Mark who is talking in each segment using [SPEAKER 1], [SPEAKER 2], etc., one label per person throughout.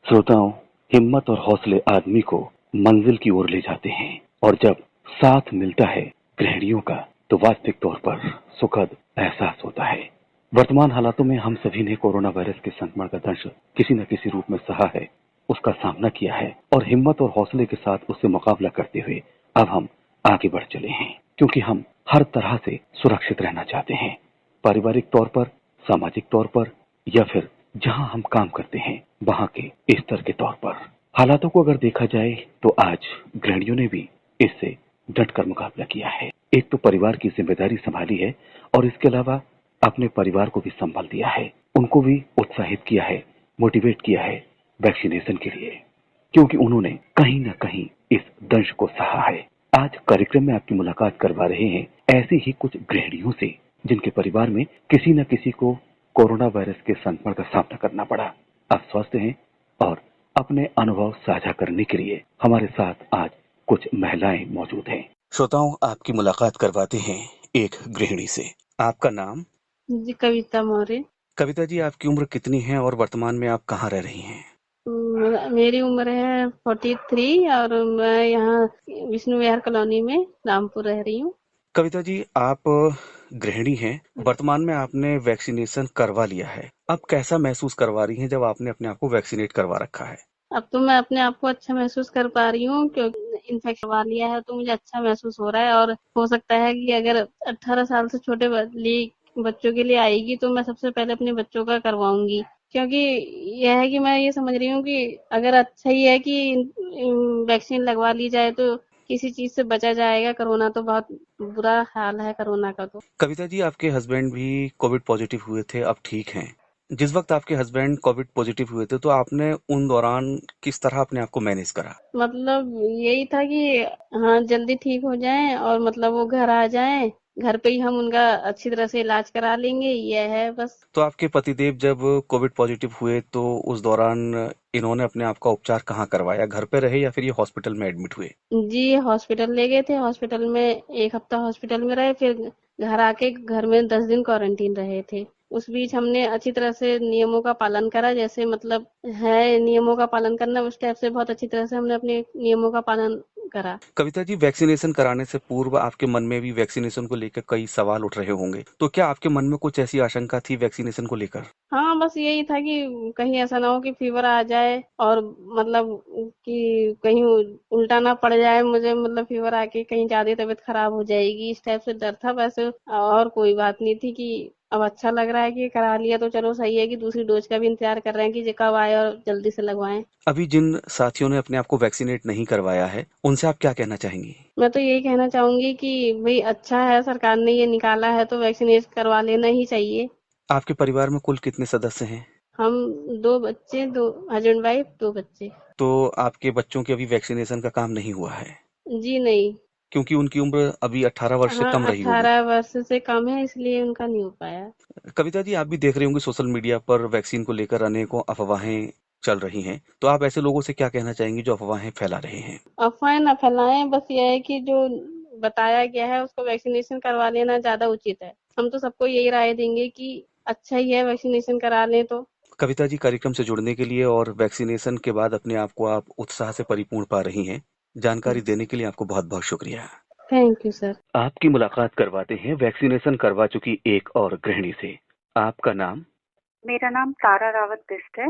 [SPEAKER 1] श्रोताओं, हिम्मत और हौसले आदमी को मंजिल की ओर ले जाते हैं और जब साथ मिलता है गृहिणियों का तो वास्तविक तौर पर सुखद एहसास होता है। वर्तमान हालातों में हम सभी ने कोरोना वायरस के संक्रमण का दंश किसी न किसी रूप में सहा है, उसका सामना किया है और हिम्मत और हौसले के साथ उससे मुकाबला करते हुए अब हम आगे बढ़ चले हैं, क्योंकि हम हर तरह से सुरक्षित रहना चाहते हैं, पारिवारिक तौर पर, सामाजिक तौर पर या फिर जहां हम काम करते हैं वहां के स्तर के तौर पर। हालातों को अगर देखा जाए तो आज गृहिणियों ने भी इससे डटकर मुकाबला किया है। एक तो परिवार की जिम्मेदारी संभाली है और इसके अलावा अपने परिवार को भी संभाल दिया है, उनको भी उत्साहित किया है, मोटिवेट किया है वैक्सीनेशन के लिए, क्योंकि उन्होंने कहीं न कहीं इस दंश को सहा है। आज कार्यक्रम में आपकी मुलाकात करवा रहे हैं ऐसी ही कुछ गृहिणियों से जिनके परिवार में किसी न किसी को कोरोना वायरस के संक्रमण का सामना करना पड़ा। आप स्वस्थ हैं और अपने अनुभव साझा करने के लिए हमारे साथ आज कुछ महिलाएं मौजूद हैं। श्रोताओं, आपकी मुलाकात करवाते हैं एक गृहिणी से। आपका नाम?
[SPEAKER 2] जी, कविता मौर्य।
[SPEAKER 1] कविता जी, आपकी उम्र कितनी है और वर्तमान में आप कहाँ रह रही हैं?
[SPEAKER 2] मेरी उम्र है 43 और मैं यहाँ विष्णु विहार कॉलोनी में रामपुर रह रही हूँ।
[SPEAKER 1] कविता जी, आप गृहिणी हैं, वर्तमान में आपने वैक्सीनेशन करवा लिया है। अब कैसा महसूस करवा रही हैं जब आपने अपने आप को वैक्सीनेट करवा रखा है?
[SPEAKER 2] अब तो मैं अपने आप को अच्छा महसूस कर पा रही हूँ, क्योंकि इन्फेक्शन करवा लिया है तो मुझे अच्छा महसूस हो रहा है। और हो सकता है कि अगर 18 साल से छोटे बच्चों के लिए आएगी तो मैं सबसे पहले अपने बच्चों का करवाऊंगी, क्योंकि यह है कि मैं ये समझ रही हूँ कि अगर अच्छा ही है कि वैक्सीन लगवा ली जाए तो किसी चीज से बचा जाएगा। कोरोना तो बहुत बुरा हाल है कोरोना का तो।
[SPEAKER 1] कविता जी, आपके हस्बैंड भी कोविड पॉजिटिव हुए थे, अब ठीक हैं। जिस वक्त आपके हस्बैंड कोविड पॉजिटिव हुए थे तो आपने उन दौरान किस तरह अपने आप को मैनेज करा?
[SPEAKER 2] मतलब यही था कि हाँ, जल्दी ठीक हो जाएं और मतलब वो घर आ जाएं, घर पे ही हम उनका अच्छी तरह से इलाज करा लेंगे, यह है बस।
[SPEAKER 1] तो आपके पतिदेव जब कोविड पॉजिटिव हुए तो उस दौरान इन्होंने अपने आप का उपचार कहाँ करवाया? घर पे रहे या फिर ये हॉस्पिटल में एडमिट हुए?
[SPEAKER 2] जी, हॉस्पिटल ले गए थे। हॉस्पिटल में 1 हफ्ता हॉस्पिटल में रहे, फिर घर आके घर में 10 दिन क्वारंटीन रहे थे। उस बीच हमने अच्छी तरह से नियमों का पालन करा, जैसे मतलब है नियमों का पालन करना, उस टाइप से बहुत अच्छी तरह से हमने अपने नियमों का पालन करा।
[SPEAKER 1] कविता जी, वैक्सीनेशन कराने से पूर्व आपके मन में भी वैक्सीनेशन को लेकर कई सवाल उठ रहे होंगे, तो क्या आपके मन में कुछ ऐसी आशंका थी वैक्सीनेशन को लेकर?
[SPEAKER 2] हाँ, बस यही था कि कहीं ऐसा ना हो कि फीवर आ जाए और मतलब कि कहीं उल्टा ना पड़ जाए मुझे, मतलब फीवर आके कहीं ज्यादा तबीयत खराब हो जाएगी, इस टाइप से डर था। वैसे और कोई बात नहीं थी कि अब अच्छा लग रहा है कि करा लिया तो चलो सही है, कि दूसरी डोज का भी इंतजार कर रहे हैं कि ये कब आए और जल्दी से लगवाएं।
[SPEAKER 1] अभी जिन साथियों ने अपने आप को वैक्सीनेट नहीं करवाया है, उनसे आप क्या कहना चाहेंगी?
[SPEAKER 2] मैं तो यही कहना चाहूंगी कि भाई अच्छा है, सरकार ने ये निकाला है तो वैक्सीनेट करवा लेना ही चाहिए।
[SPEAKER 1] आपके परिवार में कुल कितने सदस्य हैं?
[SPEAKER 2] हम 2 बच्चे, 2 हस्बैंड वाइफ, 2 बच्चे।
[SPEAKER 1] तो आपके बच्चों के अभी वैक्सीनेशन का काम नहीं हुआ है,
[SPEAKER 2] जी नहीं।
[SPEAKER 1] क्योंकि उनकी उम्र अभी 18 वर्ष से
[SPEAKER 2] हाँ,
[SPEAKER 1] कम रही होगी।
[SPEAKER 2] 18 वर्ष से कम है, इसलिए उनका नहीं हो पाया।
[SPEAKER 1] कविता जी, आप भी देख रहे होंगे सोशल मीडिया पर वैक्सीन को लेकर अनेकों अफवाहें चल रही हैं, तो आप ऐसे लोगों से क्या कहना चाहेंगी जो अफवाहें फैला रहे हैं?
[SPEAKER 2] अफवाहें ना फैलाएं, बस यह है कि जो बताया गया है उसको वैक्सीनेशन करवा लेना ज्यादा उचित है। हम तो सबको यही राय देंगे कि अच्छा ही है वैक्सीनेशन करा लें तो।
[SPEAKER 1] कविता जी, कार्यक्रम से जुड़ने के लिए और वैक्सीनेशन के बाद अपने आप को आप उत्साह से परिपूर्ण पा रही हैं, जानकारी देने के लिए आपको बहुत बहुत शुक्रिया।
[SPEAKER 2] Thank you sir.
[SPEAKER 1] आपकी मुलाकात करवाते हैं वैक्सीनेशन करवा चुकी एक और गृहिणी से। आपका नाम?
[SPEAKER 3] मेरा नाम तारा रावत बिष्ट है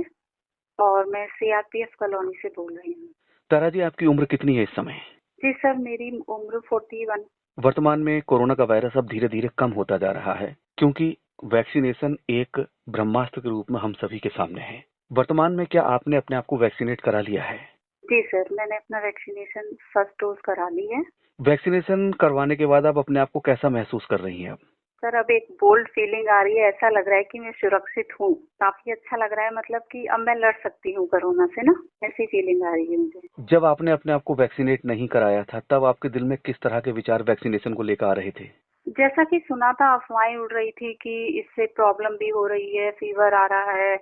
[SPEAKER 3] और मैं सीआरपीएफ कॉलोनी से बोल रही हूँ।
[SPEAKER 1] तारा जी, आपकी उम्र कितनी है इस समय?
[SPEAKER 3] जी सर, मेरी उम्र 41।
[SPEAKER 1] वर्तमान में कोरोना का वायरस अब धीरे धीरे कम होता जा रहा है, क्योंकि वैक्सीनेशन एक ब्रह्मास्त्र के रूप में हम सभी के सामने है। वर्तमान में क्या आपने अपने आप को वैक्सीनेट करा लिया है?
[SPEAKER 3] जी सर, मैंने अपना वैक्सीनेशन फर्स्ट डोज करा ली है।
[SPEAKER 1] वैक्सीनेशन करवाने के बाद आप अपने आप को कैसा महसूस कर रही हैं अब?
[SPEAKER 3] सर, अब एक बोल्ड फीलिंग आ रही है, ऐसा लग रहा है कि मैं सुरक्षित हूँ। काफी अच्छा लग रहा है, मतलब कि अब मैं लड़ सकती हूँ कोरोना से ना, ऐसी फीलिंग आ रही है मुझे।
[SPEAKER 1] जब आपने अपने आप को वैक्सीनेट नहीं कराया था तब आपके दिल में किस तरह के विचार वैक्सीनेशन को लेकर आ रहे थे?
[SPEAKER 3] जैसा कि सुना था, अफवाहें उड़ रही थी कि इससे प्रॉब्लम भी हो रही है, फीवर आ रहा है,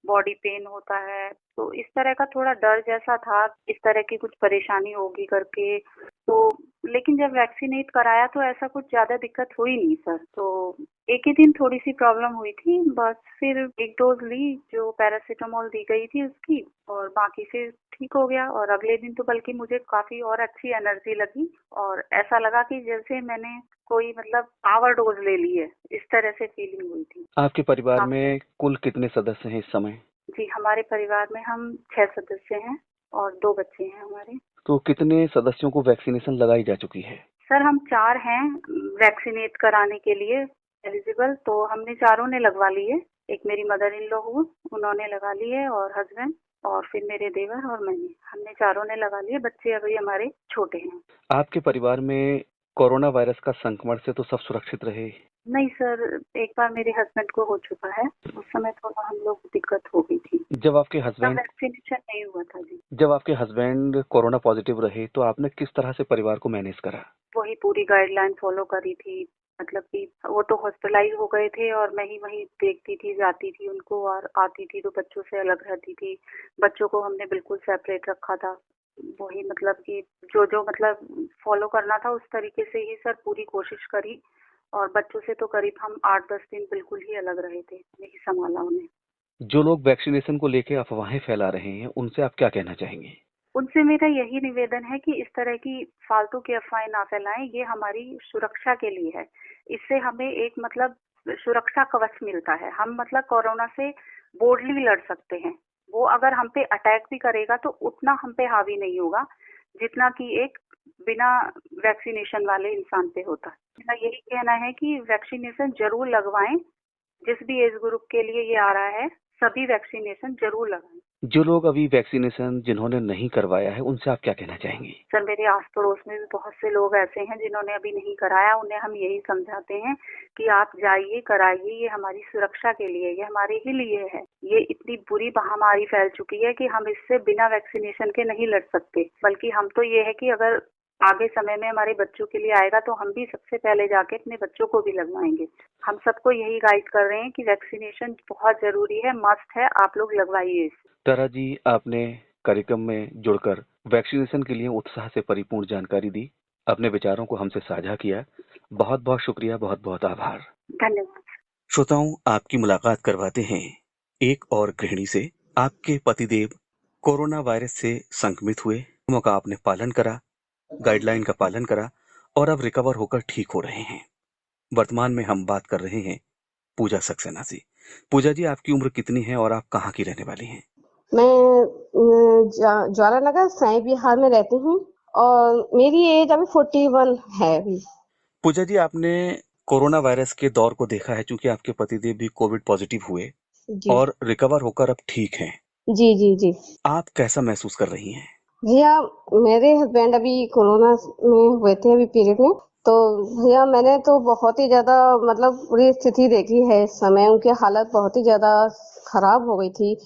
[SPEAKER 3] बॉडी पेन होता है, तो इस तरह का थोड़ा डर जैसा था, इस तरह की कुछ परेशानी होगी करके। तो लेकिन जब वैक्सीनेट कराया तो ऐसा कुछ ज्यादा दिक्कत हुई नहीं सर। तो एक ही दिन थोड़ी सी प्रॉब्लम हुई थी बस, फिर एक डोज ली जो पैरासीटामोल दी गई थी उसकी, और बाकी फिर ठीक हो गया। और अगले दिन तो बल्कि मुझे काफी और अच्छी एनर्जी लगी और ऐसा लगा कि जैसे मैंने कोई मतलब पावर डोज ले ली है, इस तरह से फीलिंग हुई थी।
[SPEAKER 1] आपके परिवार में कुल कितने सदस्य हैं इस समय?
[SPEAKER 3] जी, हमारे परिवार में हम 6 सदस्य हैं और 2 बच्चे हैं हमारे।
[SPEAKER 1] तो कितने सदस्यों को वैक्सीनेशन लगाई जा चुकी है?
[SPEAKER 3] सर हम 4 हैं वैक्सीनेट कराने के लिए एलिजिबल, तो हमने चारों ने लगवा ली है। एक मेरी मदर इन लॉ हूँ, उन्होंने लगा ली है, और हस्बैंड, और फिर मेरे देवर और मैंने, हमने चारों ने लगा लिए। बच्चे अभी हमारे छोटे हैं।
[SPEAKER 1] आपके परिवार में कोरोना वायरस का संक्रमण से तो सब सुरक्षित रहे?
[SPEAKER 3] नहीं सर, एक बार मेरे हस्बैंड को हो चुका है, उस समय थोड़ा हम लोग दिक्कत हो गई थी।
[SPEAKER 1] जब आपके
[SPEAKER 3] तब
[SPEAKER 1] हस्बैंड
[SPEAKER 3] वैक्सीनेशन नहीं हुआ था जी।
[SPEAKER 1] जब आपके हस्बैंड कोरोना पॉजिटिव रहे तो आपने किस तरह से परिवार को मैनेज करा?
[SPEAKER 3] वही पूरी गाइडलाइन फॉलो करी थी। मतलब कि वो तो हॉस्पिटलाइज हो गए थे और मैं ही वहीं देखती थी, जाती थी उनको, और आती थी तो बच्चों से अलग रहती थी। बच्चों को हमने बिल्कुल सेपरेट रखा था। वही मतलब कि जो जो मतलब फॉलो करना था उस तरीके से ही सर पूरी कोशिश करी। और बच्चों से तो करीब हम 8-10 दिन बिल्कुल ही अलग रहे थे, नहीं संभाला उन्हें।
[SPEAKER 1] जो लोग वैक्सीनेशन को लेकर अफवाहें फैला रहे हैं उनसे आप क्या कहना चाहेंगे?
[SPEAKER 3] उनसे मेरा यही निवेदन है कि इस तरह की फालतू की अफवाहें ना फैलाएं। ये हमारी सुरक्षा के लिए है। इससे हमें एक मतलब सुरक्षा कवच मिलता है। हम मतलब कोरोना से बोल्डली लड़ सकते हैं। वो अगर हम पे अटैक भी करेगा तो उतना हम पे हावी नहीं होगा जितना कि एक बिना वैक्सीनेशन वाले इंसान पे होता है। मेरा यही कहना है कि वैक्सीनेशन जरूर लगवाएं। जिस भी एज ग्रुप के लिए ये आ रहा है, सभी वैक्सीनेशन जरूर लगाएं।
[SPEAKER 1] जो लोग अभी वैक्सीनेशन जिन्होंने नहीं करवाया है उनसे आप क्या कहना चाहेंगे?
[SPEAKER 3] सर मेरे आस पड़ोस में भी बहुत से लोग ऐसे हैं जिन्होंने अभी नहीं कराया। उन्हें हम यही समझाते हैं कि आप जाइए, कराइए। ये हमारी सुरक्षा के लिए, ये हमारे ही लिए है। ये इतनी बुरी महामारी फैल चुकी है कि हम इससे बिना वैक्सीनेशन के नहीं लड़ सकते। बल्कि हम तो ये है कि अगर आगे समय में हमारे बच्चों के लिए आएगा तो हम भी सबसे पहले जाके अपने बच्चों को भी लगवाएंगे। हम सबको यही गाइड कर रहे हैं कि वैक्सीनेशन बहुत जरूरी है, मस्ट है, आप लोग लगवाइए इसे।
[SPEAKER 1] तारा जी, आपने कार्यक्रम में जुड़कर वैक्सीनेशन के लिए उत्साह से परिपूर्ण जानकारी दी, अपने विचारों को हमसे साझा किया। बहुत बहुत शुक्रिया, बहुत बहुत आभार।
[SPEAKER 3] धन्यवाद।
[SPEAKER 1] श्रोताओं, आपकी मुलाकात करवाते हैं एक और गृहिणी से। आपके पतिदेव कोरोना वायरस से संक्रमित हुए, नियमों का आपने पालन करा, गाइडलाइन का पालन करा और अब रिकवर होकर ठीक हो रहे हैं। वर्तमान में हम बात कर रहे हैं पूजा सक्सेना से। पूजा जी, आपकी उम्र कितनी है और आप कहाँ की रहने वाली हैं?
[SPEAKER 4] मैं ज्वालानगर साई बिहार में रहती हूँ और मेरी एज अभी 41 है अभी।
[SPEAKER 1] पूजा जी, आपने कोरोना वायरस के दौर को देखा है, क्योंकि आपके पतिदेव भी कोविड पॉजिटिव हुए
[SPEAKER 4] जी
[SPEAKER 1] और रिकवर होकर अब ठीक हैं।
[SPEAKER 4] जी जी जी
[SPEAKER 1] आप कैसा महसूस कर रही हैं?
[SPEAKER 4] भैया, मेरे हस्बैंड अभी कोरोना में हुए थे अभी पीरियड में। तो भैया मैंने तो बहुत ही ज्यादा मतलब पूरी स्थिति देखी है। इस समय उनकी हालत बहुत ही ज्यादा खराब हो गई थी,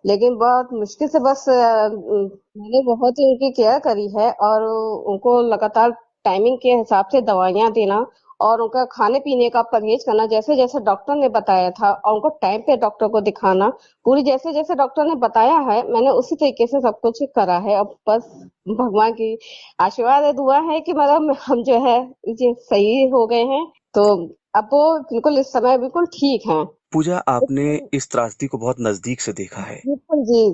[SPEAKER 4] लेकिन बहुत मुश्किल से बस मैंने बहुत ही उनकी केयर करी है और उनको लगातार टाइमिंग के हिसाब से दवाइयाँ देना और उनका खाने पीने का परहेज करना जैसे जैसे डॉक्टर ने बताया था, और उनको टाइम पे डॉक्टर को दिखाना, पूरी जैसे जैसे डॉक्टर ने बताया है मैंने उसी तरीके से सब कुछ करा है। अब बस भगवान की आशीर्वाद है, दुआ है कि मतलब हम जो है ये सही हो गए हैं। तो अब वो बिल्कुल इस समय बिल्कुल ठीक हैं।
[SPEAKER 1] पूजा, आपने इस त्रासदी को बहुत नजदीक से देखा है।
[SPEAKER 4] बिल्कुल जी,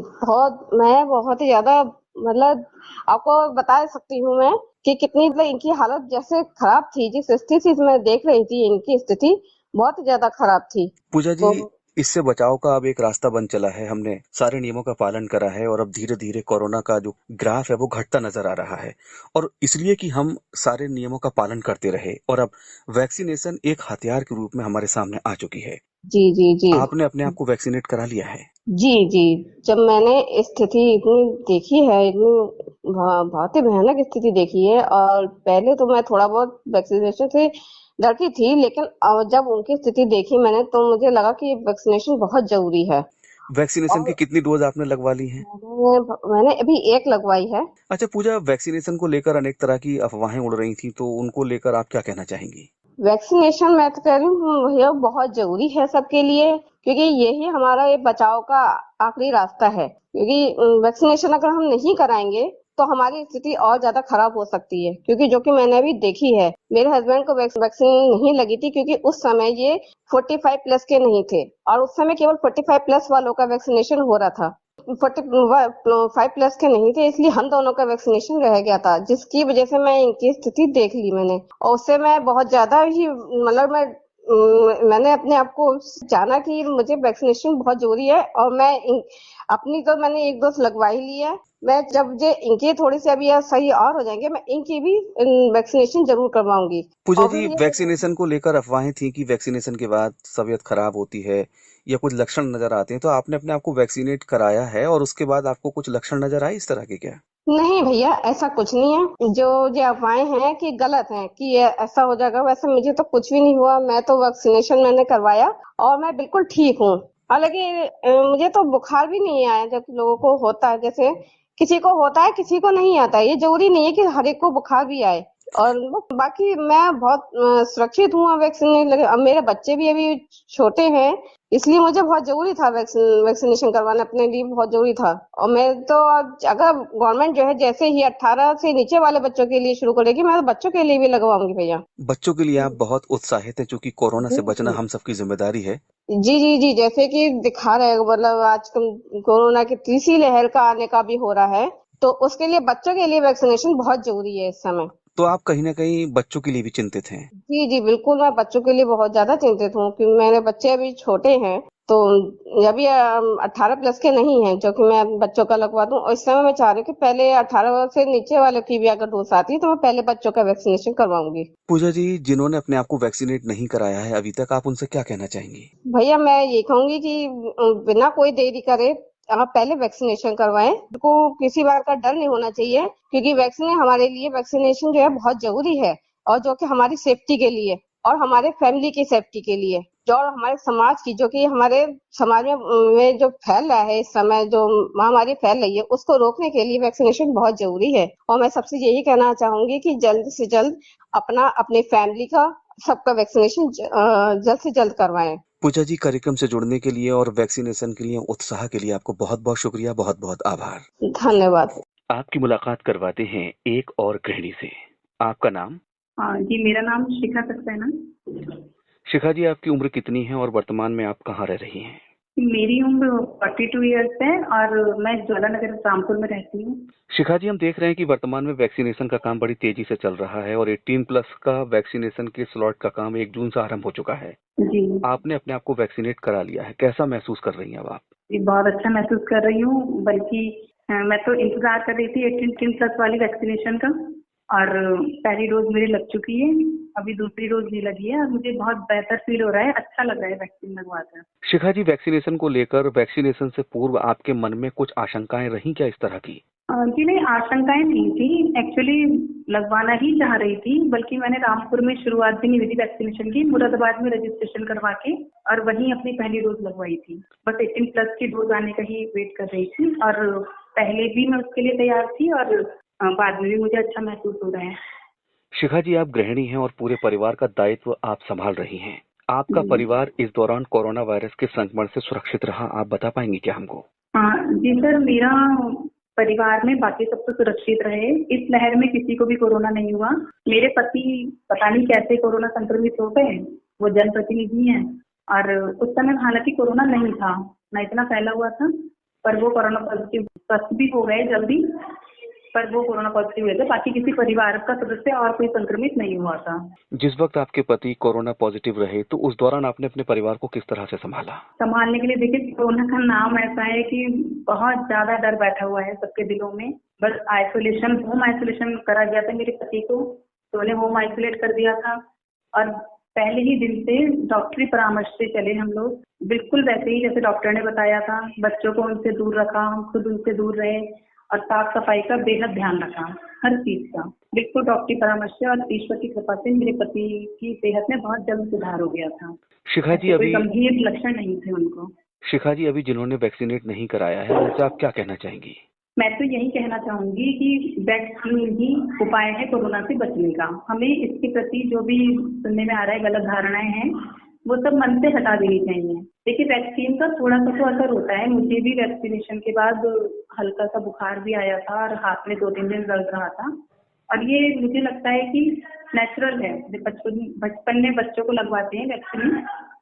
[SPEAKER 4] मैं बहुत ही ज्यादा मतलब आपको बता सकती हूँ मैं कि कितनी मतलब इनकी हालत जैसे खराब थी। जिस स्थिति से मैं देख रही थी इनकी स्थिति बहुत ही ज्यादा खराब थी।
[SPEAKER 1] पूजा जी,
[SPEAKER 4] तो
[SPEAKER 1] इससे बचाव का अब एक रास्ता बन चला है। हमने सारे नियमों का पालन करा है और अब धीरे धीरे कोरोना का जो ग्राफ है वो घटता नजर आ रहा है, और इसलिए कि हम सारे नियमों का पालन करते रहे, और अब वैक्सीनेशन एक हथियार के रूप में हमारे सामने आ चुकी है।
[SPEAKER 4] जी जी जी
[SPEAKER 1] आपने अपने आप को वैक्सीनेट करा लिया है?
[SPEAKER 4] जी जी जब मैंने स्थिति इतनी देखी है, इतनी बहुत ही भयानक स्थिति देखी है, और पहले तो मैं थोड़ा बहुत वैक्सीनेशन से डरती थी, लेकिन जब उनकी स्थिति देखी मैंने तो मुझे लगा कि वैक्सीनेशन बहुत जरूरी है।
[SPEAKER 1] वैक्सीनेशन की
[SPEAKER 4] और
[SPEAKER 1] कितनी डोज आपने लगवा ली हैं?
[SPEAKER 4] मैंने अभी एक लगवाई है।
[SPEAKER 1] अच्छा पूजा, वैक्सीनेशन को लेकर अनेक तरह की अफवाहें उड़ रही थी, तो उनको लेकर आप क्या कहना चाहेंगी?
[SPEAKER 4] वैक्सीनेशन मैं तो कह रही हूँ भैया बहुत जरूरी है सबके लिए, क्योंकि यही हमारा ये बचाव का आखिरी रास्ता है। क्योंकि वैक्सीनेशन अगर हम नहीं कराएंगे तो हमारी स्थिति और ज्यादा खराब हो सकती है, क्योंकि जो कि मैंने अभी देखी है, मेरे हस्बैंड को वैक्सीन नहीं लगी थी क्योंकि उस समय ये 45 प्लस के नहीं थे और उस समय केवल 45 प्लस वालों का वैक्सीनेशन हो रहा था, 45 प्लस के नहीं थे, इसलिए हम दोनों का वैक्सीनेशन रह गया था, जिसकी वजह से मैं इनकी स्थिति देख ली मैंने और उससे मैं बहुत ज्यादा ही मतलब मैंने अपने आप को जाना कि मुझे वैक्सीनेशन बहुत जरूरी है और अपनी तो मैंने 1 डोज लगवा ही ली है। मैं जब ये इनके थोड़े से अभी सही और हो जाएंगे, मैं इनकी भी वैक्सीनेशन जरूर करवाऊंगी।
[SPEAKER 5] पूजा
[SPEAKER 4] और
[SPEAKER 5] जी,
[SPEAKER 4] ये
[SPEAKER 5] वैक्सीनेशन को लेकर अफवाहें थी कि वैक्सीनेशन के बाद तबीयत खराब होती है या कुछ लक्षण नजर आते हैं, तो आपने अपने आप को वैक्सीनेट कराया है और उसके बाद आपको कुछ लक्षण नजर आए इस तरह के क्या?
[SPEAKER 4] नहीं भैया, ऐसा कुछ नहीं है। जो ये अफवाहें हैं कि गलत हैं कि ये ऐसा हो जाएगा, वैसे मुझे तो कुछ भी नहीं हुआ। मैं तो वैक्सीनेशन मैंने करवाया और मैं बिल्कुल ठीक हूँ। हालांकि मुझे तो बुखार भी नहीं आया, जब लोगों को होता है, जैसे किसी को होता है किसी को नहीं आता है। ये जरूरी नहीं है कि हर एक को बुखार भी आए। और बाकी मैं बहुत सुरक्षित हूँ वैक्सीन लगे। अब मेरे बच्चे भी अभी छोटे हैं, इसलिए मुझे बहुत जरूरी था वैक्सीनेशन करवाना, अपने लिए बहुत जरूरी था। और मैं तो अगर गवर्नमेंट जो है जैसे ही 18 से नीचे वाले बच्चों के लिए शुरू करेगी, मैं तो बच्चों के लिए भी लगवाऊंगी भैया।
[SPEAKER 5] बच्चों के लिए आप बहुत उत्साहित हैं, क्योंकि कोरोना से बचना हम सबकी जिम्मेदारी है।
[SPEAKER 4] जी जी जी, जैसे कि दिखा रहे हैं, मतलब आजकल कोरोना की तीसरी लहर का आने का भी हो रहा है, तो उसके लिए बच्चों के लिए वैक्सीनेशन बहुत जरूरी है इस समय।
[SPEAKER 5] तो आप कहीं ना कहीं बच्चों के लिए भी चिंतित हैं।
[SPEAKER 4] जी जी बिल्कुल, मैं बच्चों के लिए बहुत ज्यादा चिंतित हूँ क्योंकि मेरे बच्चे अभी छोटे हैं, तो अभी 18 प्लस के नहीं हैं जो कि मैं बच्चों का लगवा दूं। और इस समय मैं चाह रही हूँ कि पहले 18 से नीचे वाले की भी अगर डोज आती है तो मैं पहले बच्चों का वैक्सीनेशन करवाऊंगी।
[SPEAKER 5] पूजा जी, जिन्होंने अपने आप को वैक्सीनेट नहीं कराया है अभी तक, आप उनसे क्या कहना चाहेंगी?
[SPEAKER 4] भैया मैं ये कहूंगी कि बिना कोई देरी करे आप पहले वैक्सीनेशन करवाएं। को किसी बात का डर नहीं होना चाहिए, क्योंकि वैक्सीनेशन जो है बहुत जरूरी है, और जो कि हमारी सेफ्टी के लिए और हमारे फैमिली की सेफ्टी के लिए, जो और हमारे समाज की, जो कि हमारे समाज में जो फैल रहा है इस समय, जो महामारी फैल रही है, उसको रोकने के लिए वैक्सीनेशन बहुत जरूरी है। और मैं सबसे यही कहना चाहूंगी कि जल्द से जल्द अपनी फैमिली का सबका वैक्सीनेशन जल्द से जल्द करवाएं।
[SPEAKER 5] पूजा जी, कार्यक्रम से जुड़ने के लिए और वैक्सीनेशन के लिए उत्साह के लिए आपको बहुत बहुत शुक्रिया, बहुत बहुत आभार।
[SPEAKER 4] धन्यवाद।
[SPEAKER 1] आपकी मुलाकात करवाते हैं एक और गृहिणी से। आपका नाम?
[SPEAKER 3] जी, मेरा नाम शिखा सक्सेना।
[SPEAKER 1] शिखा जी, आपकी उम्र कितनी है और वर्तमान में आप कहाँ रह रही हैं?
[SPEAKER 3] मेरी उम्र 42 ईयर्स है और मैं ज्वाला नगर रामपुर में रहती हूँ।
[SPEAKER 1] शिखा जी, हम देख रहे हैं कि वर्तमान में वैक्सीनेशन का काम बड़ी तेजी से चल रहा है और 18 प्लस का वैक्सीनेशन के स्लॉट का काम 1 जून से आरंभ हो चुका है।
[SPEAKER 3] जी
[SPEAKER 1] आपने अपने आप को वैक्सीनेट करा लिया है, कैसा महसूस कर रही हैं अब आप?
[SPEAKER 3] जी, बहुत अच्छा महसूस कर रही हूँ। बल्कि मैं तो इंतजार कर रही थी 18 प्लस वाली वैक्सीनेशन का, और पहली डोज मेरी लग चुकी है, अभी दूसरी डोज भी लगी है और मुझे बहुत बेहतर फील हो रहा है, अच्छा लग रहा है वैक्सीन लगवाकर।
[SPEAKER 1] शिखा जी, वैक्सीनेशन को लेकर वैक्सीनेशन से पूर्व आपके मन में कुछ आशंकाएं रही क्या इस तरह की?
[SPEAKER 3] जी नहीं, आशंकाएं नहीं थी। एक्चुअली लगवाना ही चाह रही थी, बल्कि मैंने रामपुर में शुरुआत भी नहीं हुई थी वैक्सीनेशन की, मुरादाबाद में रजिस्ट्रेशन करवा के और वहीं अपनी पहली डोज लगवाई थी। बस 18 प्लस की डोज आने का ही वेट कर रही थी, और पहले भी मैं उसके लिए तैयार थी और बाद में भी मुझे अच्छा महसूस हो रहा है।
[SPEAKER 1] शिखा जी, आप गृहिणी हैं और पूरे परिवार का दायित्व आप संभाल रही हैं। आपका परिवार इस दौरान कोरोना वायरस के संक्रमण से सुरक्षित रहा, आप बता पाएंगी क्या हमको?
[SPEAKER 3] जी सर, मेरा परिवार में बाकी सब तो सुरक्षित रहे। इस लहर में किसी को भी कोरोना नहीं हुआ। मेरे पति पता नहीं कैसे कोरोना संक्रमित हो गए, वो जनप्रतिनिधि हैं, और उस समय हालांकि कोरोना नहीं था, ना इतना फैला हुआ था, पर वो कोरोना पॉजिटिव स्वस्थ भी हो गए जल्दी, पर वो कोरोना पॉजिटिव हुए थे। बाकी किसी परिवार का सदस्य और कोई संक्रमित नहीं हुआ था।
[SPEAKER 1] जिस वक्त आपके पति कोरोना पॉजिटिव रहे, तो उस दौरान आपने अपने परिवार को किस तरह से संभाला?
[SPEAKER 3] संभालने के लिए देखिए, कोरोना का नाम ऐसा है कि बहुत ज्यादा डर बैठा हुआ है सबके दिलों में। बस होम आइसोलेशन करा गया था मेरे पति को, तो उन्हें होम आइसोलेट कर दिया था, और पहले ही दिन से डॉक्टरी परामर्श से चले हम लोग, बिल्कुल वैसे ही जैसे डॉक्टर ने बताया था। बच्चों को उनसे दूर रखा, हम खुद उनसे दूर रहे, और साफ सफाई का बेहद ध्यान रखा, हर चीज का, बिल्कुल डॉक्टरी परामर्श से। और ईश्वर की कृपा से मेरे पति की सेहत में बहुत जल्द सुधार हो गया था।
[SPEAKER 1] शिखा जी,
[SPEAKER 3] कोई गंभीर लक्षण नहीं थे उनको।
[SPEAKER 1] शिखा जी, अभी जिन्होंने वैक्सीनेट नहीं कराया है, उनसे आप क्या कहना चाहेंगी?
[SPEAKER 3] मैं तो यही कहना चाहूंगी कि वैक्सीन ही उपाय है कोरोना से बचने का। हमें इसके प्रति जो भी सुनने में आ रहा है गलत धारणाएं हैं, वो सब मन से हटा देनी चाहिए।
[SPEAKER 6] देखिए, वैक्सीन का थोड़ा सा तो असर होता है। मुझे भी वैक्सीनेशन के बाद हल्का सा बुखार भी आया था और हाथ में 2-3 दिन दर्द रहा था। और ये मुझे लगता है कि नेचुरल है। जब बचपन में बच्चों को लगवाते हैं वैक्सीन,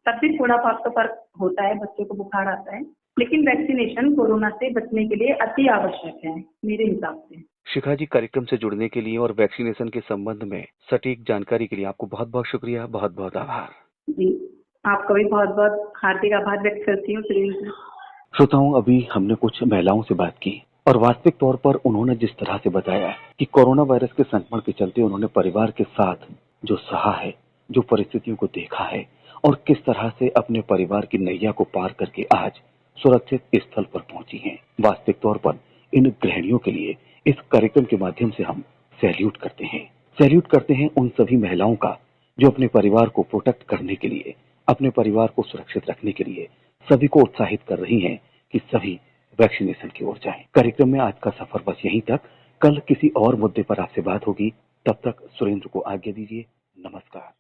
[SPEAKER 6] तब भी थोड़ा बहुत तो फर्क होता है, बच्चों को बुखार आता है। लेकिन वैक्सीनेशन कोरोना से बचने के लिए अति आवश्यक है मेरे हिसाब से।
[SPEAKER 1] शिखा जी, कार्यक्रम से जुड़ने के लिए और वैक्सीनेशन के संबंध में सटीक जानकारी के लिए आपको बहुत बहुत शुक्रिया, बहुत बहुत आभार।
[SPEAKER 6] जी, आपका भी बहुत बहुत हार्दिक आभार व्यक्त करती हूँ सुरेंद्र जी।
[SPEAKER 1] श्रोताओं, अभी हमने कुछ महिलाओं से बात की और वास्तविक तौर पर उन्होंने जिस तरह से बताया कि कोरोना वायरस के संक्रमण के चलते उन्होंने परिवार के साथ जो सहा है, जो परिस्थितियों को देखा है और किस तरह से अपने परिवार की नैया को पार करके आज सुरक्षित स्थल पर पहुंची हैं। वास्तविक तौर पर इन गृहिणियों के लिए इस कार्यक्रम के माध्यम से हम सैल्यूट करते हैं उन सभी महिलाओं का जो अपने परिवार को प्रोटेक्ट करने के लिए, अपने परिवार को सुरक्षित रखने के लिए सभी को उत्साहित कर रही हैं कि सभी वैक्सीनेशन की ओर जाएं। कार्यक्रम में आज का सफर बस यहीं तक। कल किसी और मुद्दे पर आपसे बात होगी। तब तक सुरेंद्र को आज्ञा दीजिए। नमस्कार।